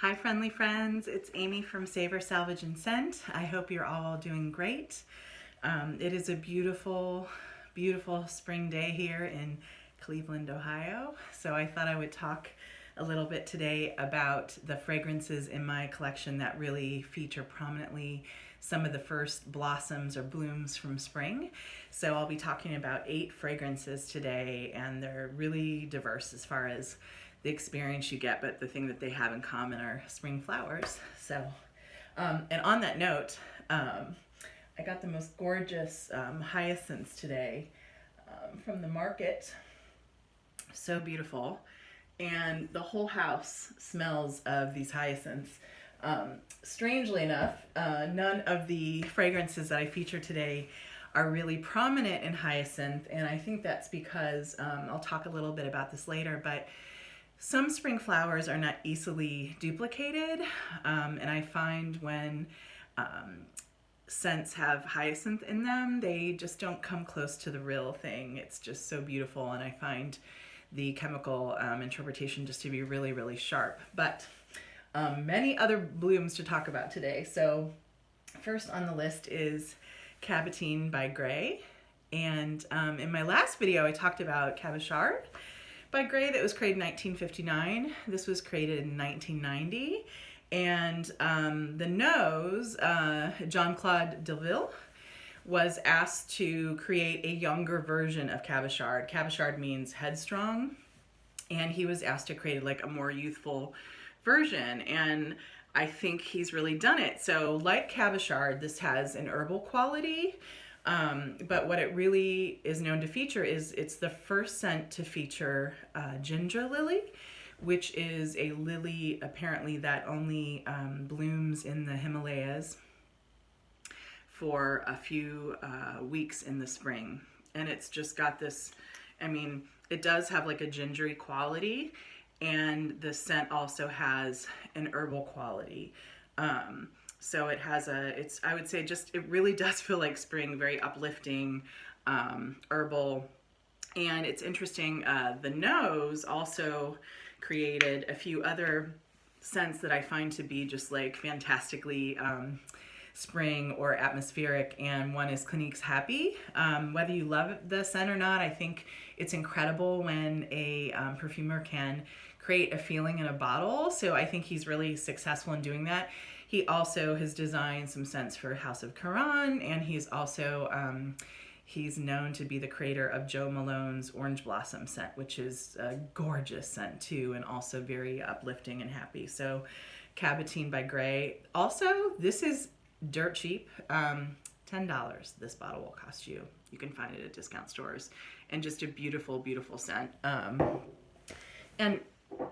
Hi friendly friends, it's Amy from Savor Salvage Scent. I hope you're all doing great. It is a beautiful, beautiful spring day here in Cleveland, Ohio. So I thought I would talk a little bit today about the fragrances in my collection that really feature prominently some of the first blossoms or blooms from spring. So I'll be talking about 8 fragrances today, and they're really diverse as far as the experience you get, but the thing that they have in common are spring flowers. So, and on that note, I got the most gorgeous hyacinths today from the market. So beautiful. And the whole house smells of these hyacinths. Strangely enough, none of the fragrances that I feature today are really prominent in hyacinth, and I think that's because, I'll talk a little bit about this later, but some spring flowers are not easily duplicated, and I find when scents have hyacinth in them, they just don't come close to the real thing. It's just so beautiful, and I find the chemical interpretation just to be really, really sharp. But many other blooms to talk about today. So first on the list is Cabotine by Grès, and in my last video I talked about Cabochard by Grès that was created in 1959. This was created in 1990, and the nose, Jean-Claude Delville, was asked to create a younger version of Cabochard. Cabochard means headstrong, and he was asked to create like a more youthful version, and I think he's really done it. So like Cabochard, this has an herbal quality, but what it really is known to feature is it's the first scent to feature ginger lily, which is a lily apparently that only blooms in the Himalayas for a few weeks in the spring. And it's just got this, I mean, it does have like a gingery quality, and the scent also has an herbal quality. So it has I would say just, it really does feel like spring, very uplifting, herbal. And it's interesting, the nose also created a few other scents that I find to be just like fantastically spring or atmospheric, and one is Clinique's Happy. Whether you love the scent or not, I think it's incredible when a perfumer can create a feeling in a bottle. So I think he's really successful in doing that. He also has designed some scents for House of Caron, and he's also he's known to be the creator of Jo Malone's Orange Blossom scent, which is a gorgeous scent too, and also very uplifting and happy. So Cabotine by Grès. Also, this is dirt cheap. $10 this bottle will cost you. You can find it at discount stores, and just a beautiful, beautiful scent. And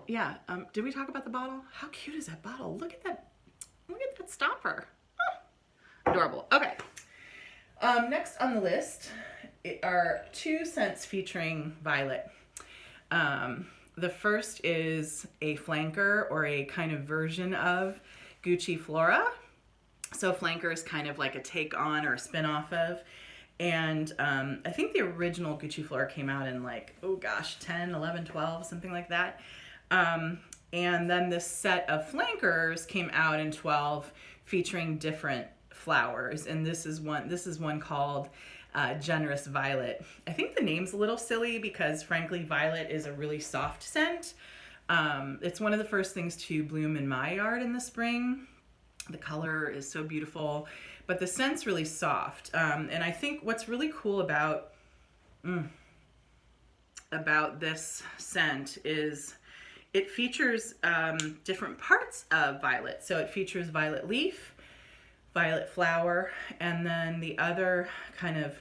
yeah, did we talk about the bottle? How cute is that bottle? Look at that stopper. Oh, adorable. Okay. Next on the list are 2 scents featuring violet. The first is a flanker, or a kind of version of Gucci Flora. So flanker is kind of like a take on or a spin off of. And I think the original Gucci Flora came out in like, oh gosh, 10, 11, 12, something like that. And then this set of flankers came out in 12 featuring different flowers. And this is one called Generous Violet. I think the name's a little silly because frankly, violet is a really soft scent. It's one of the first things to bloom in my yard in the spring. The color is so beautiful, but the scent's really soft. And I think what's really cool about this scent is it features different parts of violet. So it features violet leaf, violet flower, and then the other kind of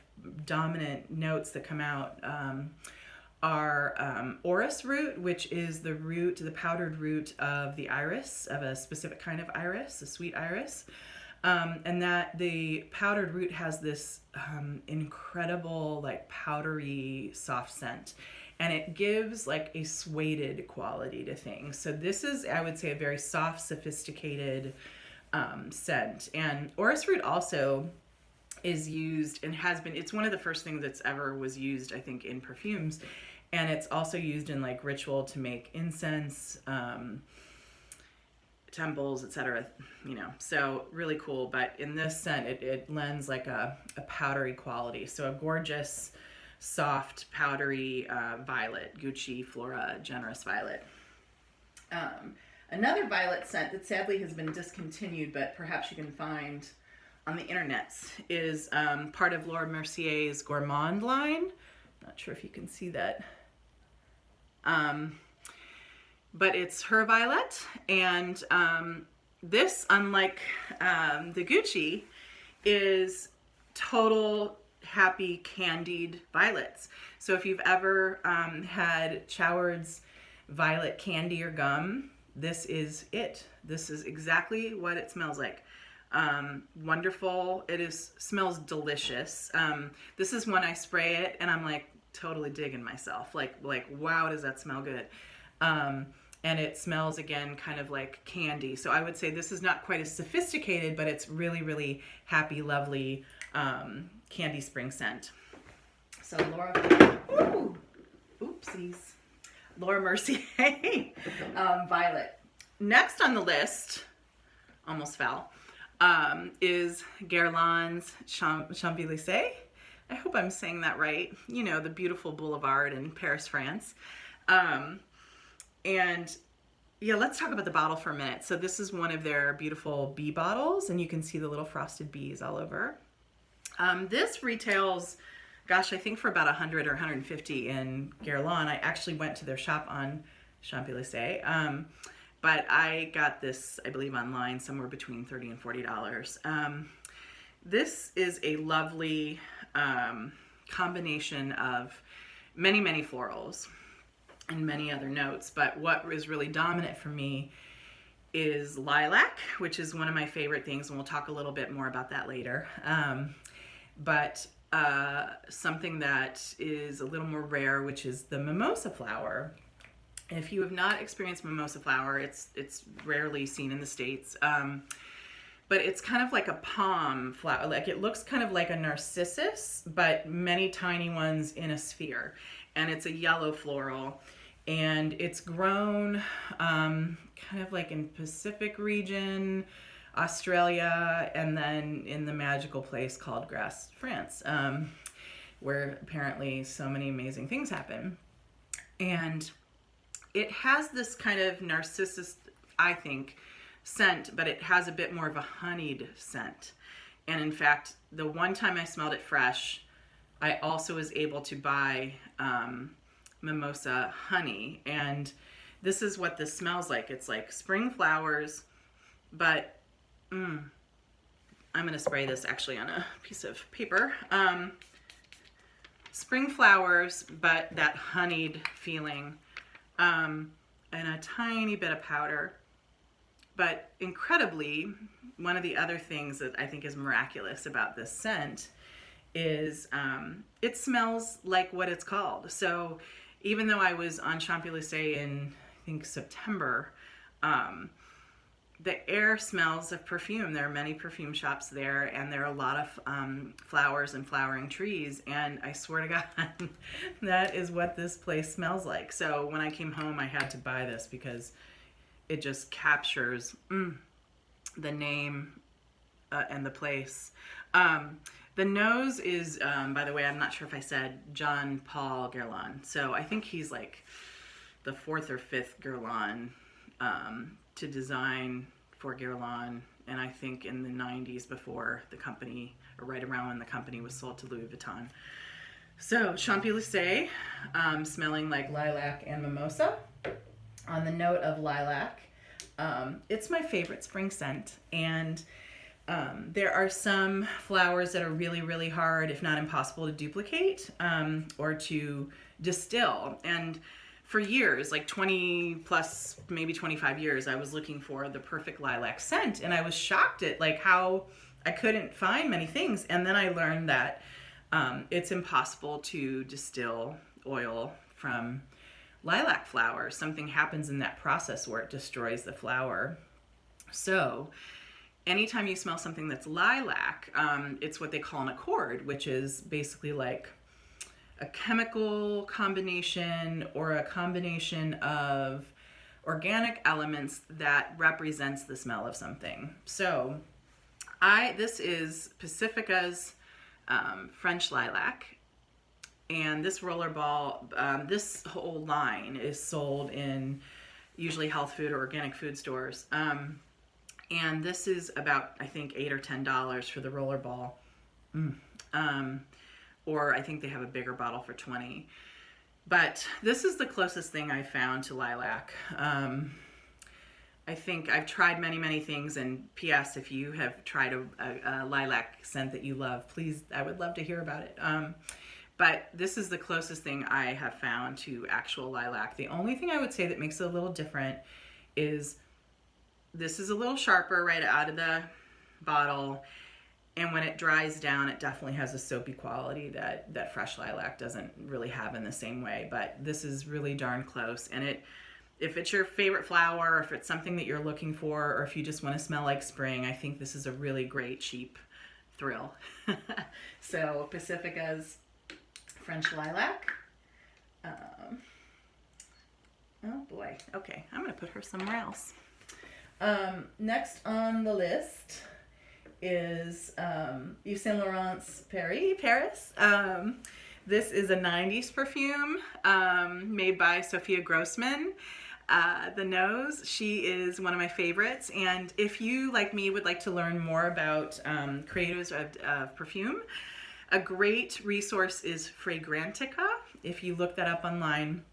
dominant notes that come out are orris root, which is the root, the powdered root of the iris, of a specific kind of iris, a sweet iris. And that the powdered root has this incredible, like powdery, soft scent. And it gives like a suede quality to things. So this is, I would say, a very soft, sophisticated scent. And orris root also is used and has been, it's one of the first things that's ever was used, I think, in perfumes. And it's also used in like ritual to make incense, temples, etc. You know, so really cool. But in this scent, it lends like a powdery quality. So a gorgeous, soft, powdery violet, Gucci Flora Generous Violet. Another violet scent that sadly has been discontinued, but perhaps you can find on the internet, is part of Laura Mercier's Gourmand line. Not sure if you can see that. But it's her violet, and this, unlike the Gucci, is total happy candied violets. So if you've ever had Choward's violet candy or gum, this is it. This is exactly what it smells like. Wonderful. Smells delicious. This is when I spray it and I'm like totally digging myself. Like wow, does that smell good? And it smells again kind of like candy. So I would say this is not quite as sophisticated, but it's really, really happy, lovely candy spring scent. So Laura Mercier violet. Next on the list, almost fell, is Guerlain Champs-Elysées. I hope I'm saying that right. You know, the beautiful boulevard in Paris, France. And yeah, let's talk about the bottle for a minute. So this is one of their beautiful bee bottles, and you can see the little frosted bees all over. This retails, gosh, I think for about 100 or 150 in Guerlain. I actually went to their shop on Champs-Elysées, but I got this, I believe, online somewhere between $30 and $40. This is a lovely combination of many, many florals and many other notes, but what is really dominant for me is lilac, which is one of my favorite things, and we'll talk a little bit more about that later. But something that is a little more rare, which is the mimosa flower. If you have not experienced mimosa flower, it's rarely seen in the States. But it's kind of like a palm flower. Like it looks kind of like a narcissus, but many tiny ones in a sphere. And it's a yellow floral, and it's grown kind of like in Pacific region, Australia, and then in the magical place called Grasse, France, where apparently so many amazing things happen. And it has this kind of narcissus, I think, scent, but it has a bit more of a honeyed scent. And in fact, the one time I smelled it fresh, I also was able to buy mimosa honey, and this is what this smells like. It's like spring flowers, but I'm gonna spray this actually on a piece of paper. Spring flowers, but that honeyed feeling, and a tiny bit of powder. But incredibly, one of the other things that I think is miraculous about this scent is it smells like what it's called. So even though I was on Champs-Elysées in, I think, September, the air smells of perfume. There are many perfume shops there, and there are a lot of flowers and flowering trees, and I swear to God, that is what this place smells like. So when I came home, I had to buy this because it just captures the name and the place. The nose is, by the way, I'm not sure if I said Jean Paul Guerlain. So I think he's like the 4th or 5th Guerlain to design for Guerlain. And I think in the 90s before the company, or right around when the company was sold to Louis Vuitton. So Champs-Elysées, smelling like lilac and mimosa. On the note of lilac, it's my favorite spring scent, and there are some flowers that are really, really hard, if not impossible, to duplicate or to distill. And for years, like 20 plus, maybe 25 years, I was looking for the perfect lilac scent, and I was shocked at like how I couldn't find many things. And then I learned that it's impossible to distill oil from lilac flower. Something happens in that process where it destroys the flower. So anytime you smell something that's lilac, it's what they call an accord, which is basically like a chemical combination or a combination of organic elements that represents the smell of something. So this is Pacifica's French Lilac. And this roller ball, this whole line is sold in usually health food or organic food stores. And this is about, I think, $8 or $10 for the roller ball. Or I think they have a bigger bottle for $20. But this is the closest thing I found to lilac. I think I've tried many, many things, and P.S. if you have tried a lilac scent that you love, please, I would love to hear about it. But this is the closest thing I have found to actual lilac. The only thing I would say that makes it a little different is this is a little sharper right out of the bottle, and when it dries down, it definitely has a soapy quality that fresh lilac doesn't really have in the same way. But this is really darn close, and if it's your favorite flower, or if it's something that you're looking for, or if you just want to smell like spring, I think this is a really great cheap thrill. So Pacifica's French Lilac. Oh boy. Okay, I'm gonna put her somewhere else. Next on the list is Yves Saint Laurent's Paris. This is a 90s perfume made by Sophia Grossman. The Nose, she is one of my favorites, and if you, like me, would like to learn more about creators of perfume, a great resource is Fragrantica. If you look that up online,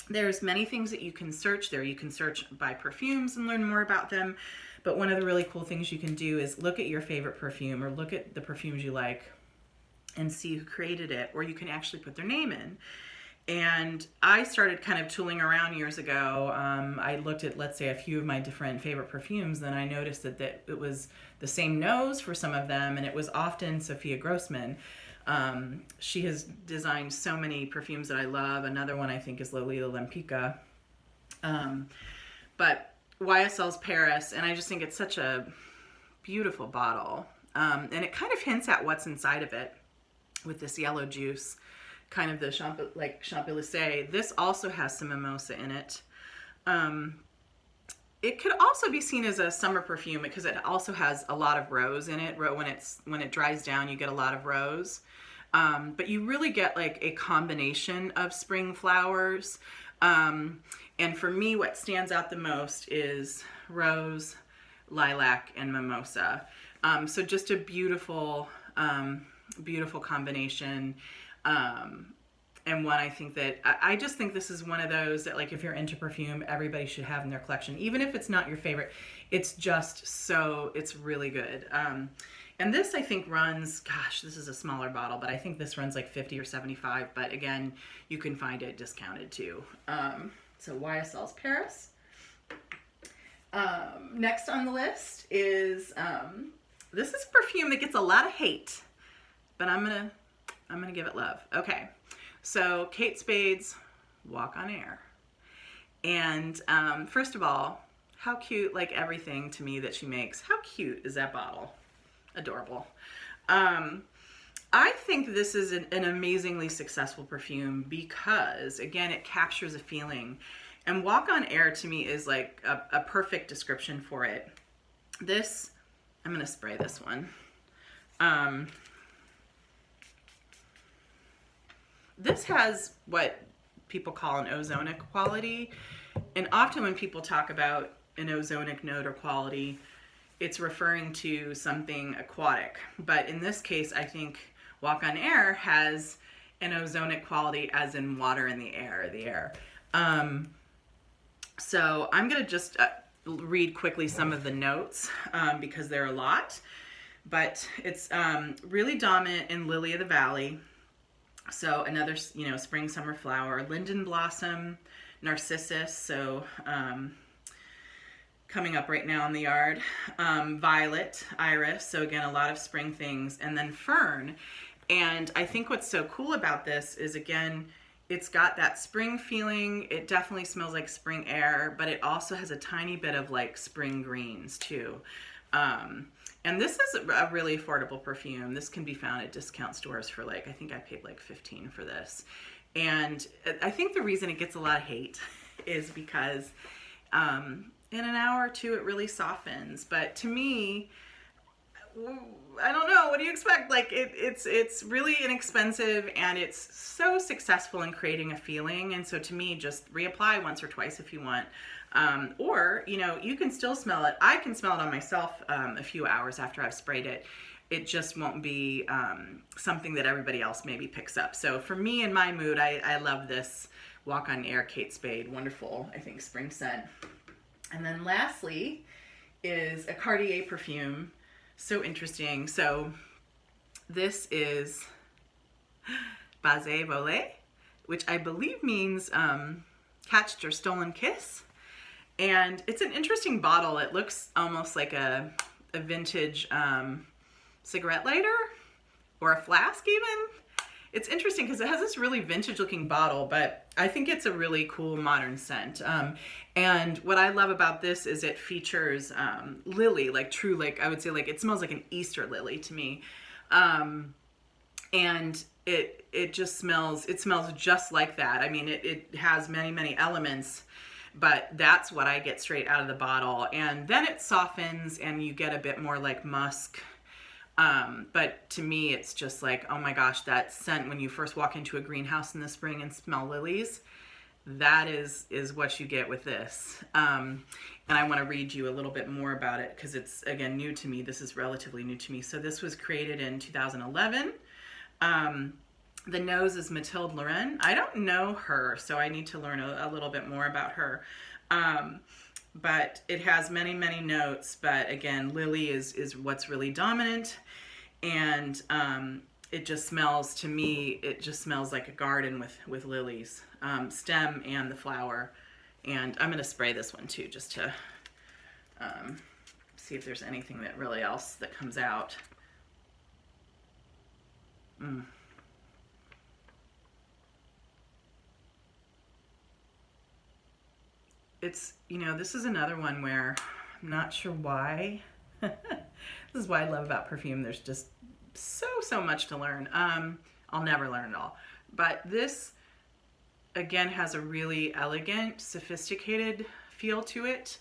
there's many things that you can search there. You can search by perfumes and learn more about them, but one of the really cool things you can do is look at your favorite perfume, or look at the perfumes you like and see who created it, or you can actually put their name in. And I started kind of tooling around years ago. I looked at, let's say, a few of my different favorite perfumes, and I noticed that it was the same nose for some of them, and it was often Sophia Grossman. She has designed so many perfumes that I love. Another one I think is Lolita Lempica. But YSL's Paris, and I just think it's such a beautiful bottle. And it kind of hints at what's inside of it with this yellow juice, kind of the Champs-Elysées. This also has some mimosa in it. It could also be seen as a summer perfume because it also has a lot of rose in it. When it dries down, you get a lot of rose. But you really get like a combination of spring flowers. And for me, what stands out the most is rose, lilac, and mimosa. So just a beautiful, beautiful combination. And one I think that, I just think this is one of those that, like, if you're into perfume, everybody should have in their collection. Even if it's not your favorite, it's just so, it's really good. And this, I think, runs, gosh, this is a smaller bottle, but I think this runs like 50 or 75. But again, you can find it discounted too. So YSL's Paris. Next on the list is, this is a perfume that gets a lot of hate, but I'm gonna give it love. Okay, so Kate Spade's Walk on Air. And first of all, how cute, like everything to me that she makes, how cute is that bottle? Adorable. I think this is an amazingly successful perfume because, again, it captures a feeling. And Walk on Air to me is like a perfect description for it. This, I'm gonna spray this one. This has what people call an ozonic quality. And often when people talk about an ozonic note or quality, it's referring to something aquatic. But in this case, I think Walk on Air has an ozonic quality as in water in the air, so I'm gonna just read quickly some of the notes because there are a lot. But it's really dominant in Lily of the Valley. So another, spring, summer flower, linden blossom, narcissus, so coming up right now in the yard, violet, iris, so again, a lot of spring things, and then fern. And I think what's so cool about this is, again, it's got that spring feeling. It definitely smells like spring air, but it also has a tiny bit of like spring greens too. And this is a really affordable perfume. This can be found at discount stores for like, I think I paid like $15 for this. And I think the reason it gets a lot of hate is because in an hour or two, it really softens. But to me, I don't know, what do you expect? Like it's really inexpensive, and it's so successful in creating a feeling. And so to me, just reapply once or twice if you want. Or, you know, you can still smell it. I can smell it on myself a few hours after I've sprayed it. It just won't be something that everybody else maybe picks up. So for me, in my mood, I love this Walk on Air Kate Spade. Wonderful, I think, spring scent. And then lastly is a Cartier perfume. So interesting. So this is Baiser Volé, which I believe means catched or stolen kiss. And it's an interesting bottle. It looks almost like a vintage cigarette lighter or a flask even. It's interesting because it has this really vintage looking bottle, but I think it's a really cool modern scent. And what I love about this is it features lily, like true, like I would say, like it smells like an Easter lily to me. And it just smells, it smells just like that. I mean, it has many, many elements, but that's what I get straight out of the bottle. And then it softens and you get a bit more like musk. But to me, it's just like, oh my gosh, that scent when you first walk into a greenhouse in the spring and smell lilies, that is what you get with this. And I want to read you a little bit more about it because it's, again, new to me. This is relatively new to me. So this was created in 2011. The nose is Mathilde Laurent. I don't know her, so I need to learn a little bit more about her. But it has many, many notes. But again, lily is what's really dominant. And it just smells, to me, it just smells like a garden with lilies, stem and the flower. And I'm going to spray this one too, just to see if there's anything that really else that comes out. It's, you know, this is another one where I'm not sure why. This is what I love about perfume. There's just so much to learn. I'll never learn it all. But this, again, has a really elegant, sophisticated feel to it.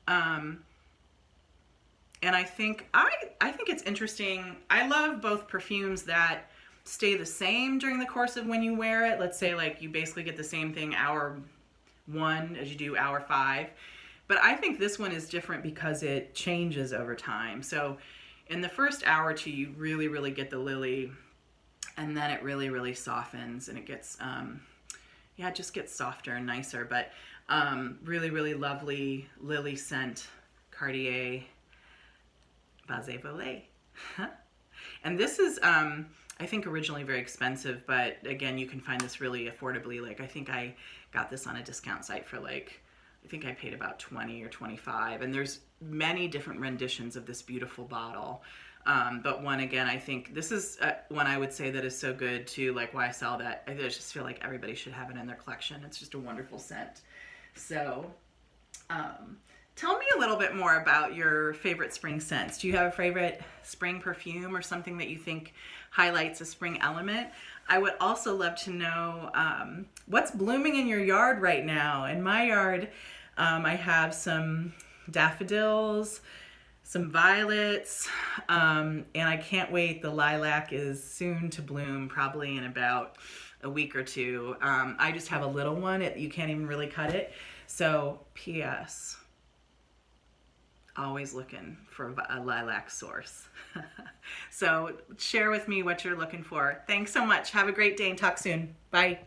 And I think it's interesting. I love both perfumes that stay the same during the course of when you wear it. Let's say like you basically get the same thing hour 1 as you do hour 5. But I think this one is different because it changes over time. So in the first hour or two, you really, really get the lily, and then it really, really softens, and it gets, yeah, it just gets softer and nicer. But really, really lovely lily scent, Cartier Baiser Volé. And this is, I think, originally very expensive, but again, you can find this really affordably. Like, I think I got this on a discount site for like, I think I paid about 20 or 25, and there's many different renditions of this beautiful bottle. But one, again, I think this is one I would say that is so good too, like why I sell that. I just feel like everybody should have it in their collection. It's just a wonderful scent. So tell me a little bit more about your favorite spring scents. Do you have a favorite spring perfume or something that you think highlights a spring element? I would also love to know what's blooming in your yard right now. In my yard, I have some daffodils, some violets, and I can't wait. The lilac is soon to bloom, probably in about a week or two. I just have a little one. You can't even really cut it. So, P.S. Always looking for a lilac source. So share with me what you're looking for. Thanks so much. Have a great day and talk soon. Bye.